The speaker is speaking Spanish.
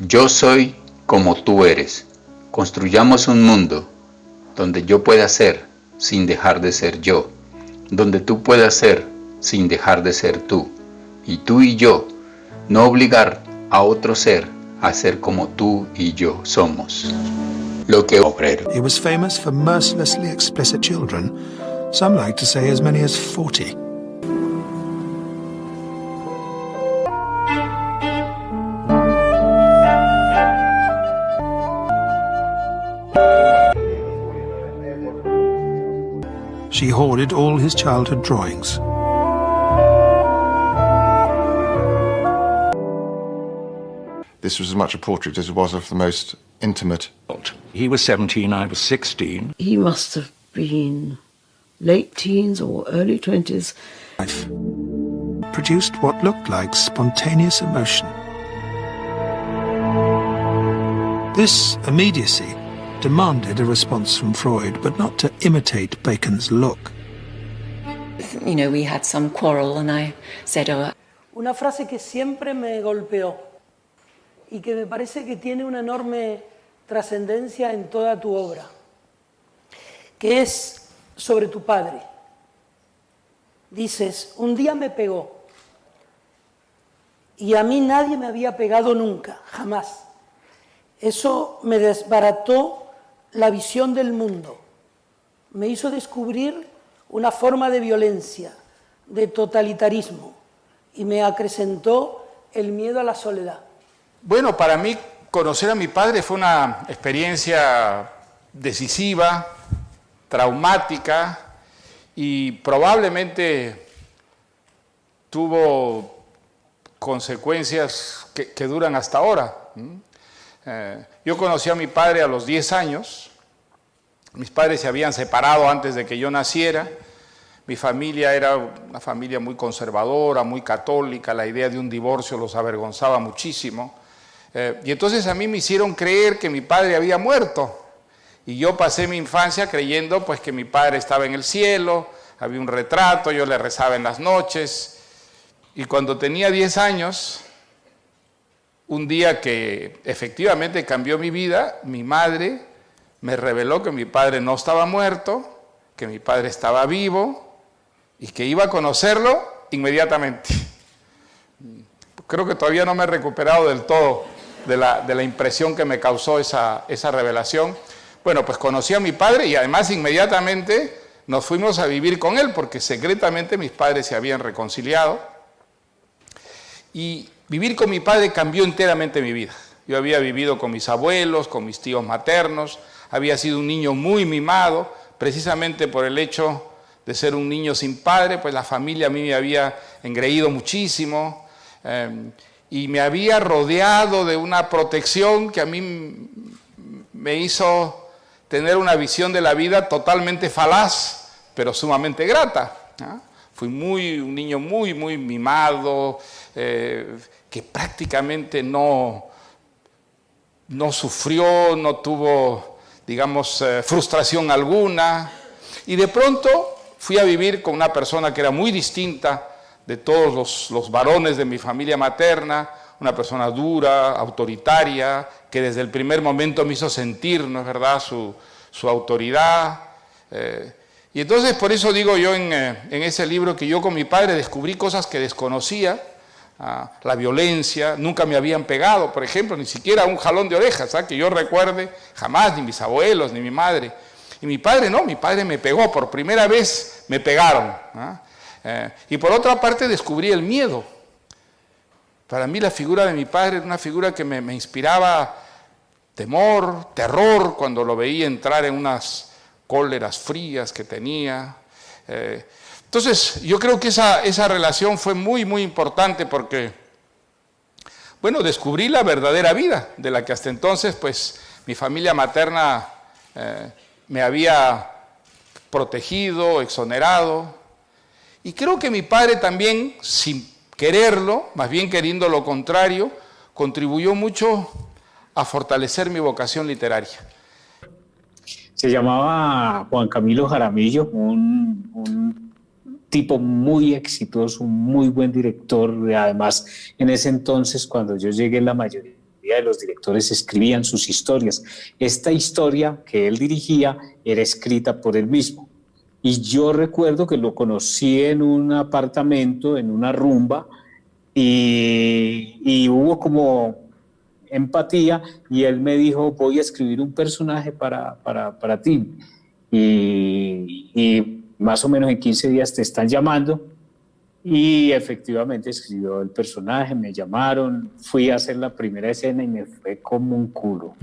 Yo soy como tú eres. Construyamos un mundo donde yo pueda ser sin dejar de ser yo, donde tú puedas ser sin dejar de ser tú, y tú y yo, no obligar a otro ser a ser como tú y yo somos. Lo que obrero. He was famous for mercilessly explicit children, some like to say as many as 40. She hoarded all his childhood drawings. This was as much a portrait as it was of the most intimate. He was 17, I was 16. He must have been late teens or early 20s. Life produced what looked like spontaneous emotion. This immediacy demanded a response from Freud, but not to imitate Bacon's look. You know, we had some quarrel and I said, oh... Una frase que siempre me golpeó y que me parece que tiene una enorme trascendencia en toda tu obra, que es sobre tu padre. Dices, un día me pegó y a mí nadie me había pegado nunca, jamás. Eso me desbarató la visión del mundo, me hizo descubrir una forma de violencia, de totalitarismo, y me acrecentó el miedo a la soledad. Bueno, para mí conocer a mi padre fue una experiencia decisiva, traumática, y probablemente tuvo consecuencias que duran hasta ahora. Yo conocí a mi padre a los 10 años, mis padres se habían separado antes de que yo naciera, mi familia era una familia muy conservadora, muy católica, la idea de un divorcio los avergonzaba muchísimo, y entonces a mí me hicieron creer que mi padre había muerto, y yo pasé mi infancia creyendo pues que mi padre estaba en el cielo, había un retrato, yo le rezaba en las noches, y cuando tenía 10 años... Un día que efectivamente cambió mi vida, mi madre me reveló que mi padre no estaba muerto, que mi padre estaba vivo y que iba a conocerlo inmediatamente. Creo que todavía no me he recuperado del todo de la impresión que me causó esa revelación. Bueno, pues conocí a mi padre y además inmediatamente nos fuimos a vivir con él porque secretamente mis padres se habían reconciliado. Y vivir con mi padre cambió enteramente mi vida. Yo había vivido con mis abuelos, con mis tíos maternos, había sido un niño muy mimado, precisamente por el hecho de ser un niño sin padre, pues la familia a mí me había engreído muchísimo y me había rodeado de una protección que a mí me hizo tener una visión de la vida totalmente falaz, pero sumamente grata, ¿no? Fui un niño muy mimado, que prácticamente no sufrió, no tuvo, digamos, frustración alguna. Y de pronto fui a vivir con una persona que era muy distinta de todos los varones de mi familia materna, una persona dura, autoritaria, que desde el primer momento me hizo sentir, ¿no es verdad?, su autoridad. Y entonces por eso digo yo en ese libro que yo con mi padre descubrí cosas que desconocía, la violencia, nunca me habían pegado, por ejemplo, ni siquiera un jalón de orejas, que yo recuerde, jamás, ni mis abuelos, ni mi madre. Y mi padre no, mi padre me pegó, por primera vez me pegaron. Y por otra parte descubrí el miedo. Para mí la figura de mi padre era una figura que me inspiraba temor, terror, cuando lo veía entrar en unas cóleras frías que tenía. Entonces, yo creo que esa relación fue muy importante porque, bueno, descubrí la verdadera vida, de la que hasta entonces, pues, mi familia materna me había protegido, exonerado. Y creo que mi padre también, sin quererlo, más bien queriendo lo contrario, contribuyó mucho a fortalecer mi vocación literaria. Se llamaba Juan Camilo Jaramillo, un tipo muy exitoso, un muy buen director. Además, en ese entonces, cuando yo llegué, la mayoría mayoría de los directores escribían sus historias. Esta historia que él dirigía era escrita por él mismo. Y yo recuerdo que lo conocí en un apartamento, en una rumba, y hubo como empatía, y él me dijo, voy a escribir un personaje para ti. Y más o menos en 15 días te están llamando. Y efectivamente escribió el personaje, me llamaron, fui a hacer la primera escena y me fue como un culo.